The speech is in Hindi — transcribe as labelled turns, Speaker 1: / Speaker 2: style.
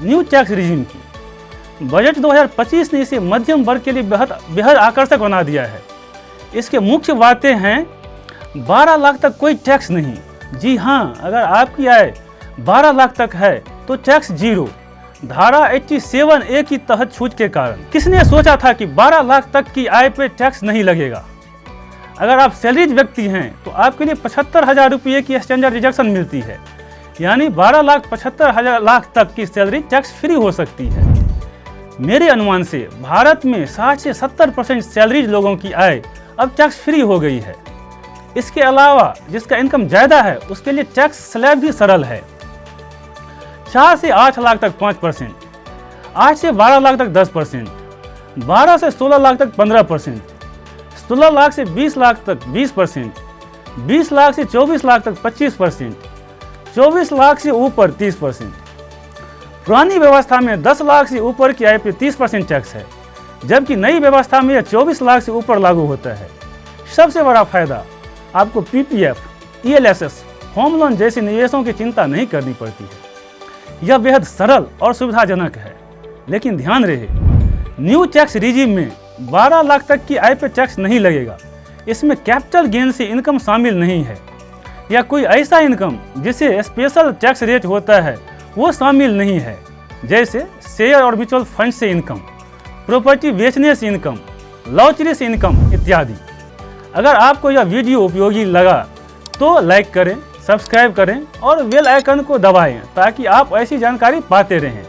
Speaker 1: न्यू टैक्स रिजीम की। बजट 2025 ने इसे मध्यम वर्ग के लिए बेहद आकर्षक बना दिया है। इसके मुख्य बातें हैं 12 लाख तक कोई टैक्स नहीं। जी हाँ, अगर आपकी आय 12 लाख तक है तो टैक्स जीरो। धारा 87A की तहत छूट के कारण किसने सोचा था कि 12 लाख तक की आय पे टैक्स नहीं लगेगा। अगर आप सैलरीज व्यक्ति हैं तो आपके लिए 75,000 रुपये की स्टैंडर्ड डिडक्शन मिलती है, यानी 12,75,000 लाख तक की सैलरी टैक्स फ्री हो सकती है। मेरे अनुमान से भारत में 60 से 70% सैलरीज लोगों की आय अब टैक्स फ्री हो गई है। इसके अलावा जिसका इनकम ज़्यादा है उसके लिए टैक्स स्लैब भी सरल है। 4 से 8 लाख तक 5%, 8 से 12 लाख तक 10%, 12 से 16 लाख तक 15%, 16 लाख से 20 लाख तक 20%, 20 लाख से 24 लाख तक 25%, 24 लाख से ऊपर 30%। पुरानी व्यवस्था में 10 लाख से ऊपर की आय पर 30% टैक्स है, जबकि नई व्यवस्था में यह 24 लाख से ऊपर लागू होता है। सबसे बड़ा फायदा, आपको PPF, ELSS, होम लोन जैसे निवेशों की चिंता नहीं करनी पड़ती है। यह बेहद सरल और सुविधाजनक है। लेकिन ध्यान रहे, न्यू टैक्स रिजीम में 12 लाख तक की आय पर टैक्स नहीं लगेगा। इसमें कैपिटल गेन से इनकम शामिल नहीं है, या कोई ऐसा इनकम जिसे स्पेशल टैक्स रेट होता है वो शामिल नहीं है, जैसे शेयर और म्यूचुअल फंड से इनकम, प्रॉपर्टी बेचने से इनकम, लॉटरी से इनकम इत्यादि। अगर आपको यह वीडियो उपयोगी लगा तो लाइक करें, सब्सक्राइब करें और बेल आइकन को दबाएं ताकि आप ऐसी जानकारी पाते रहें।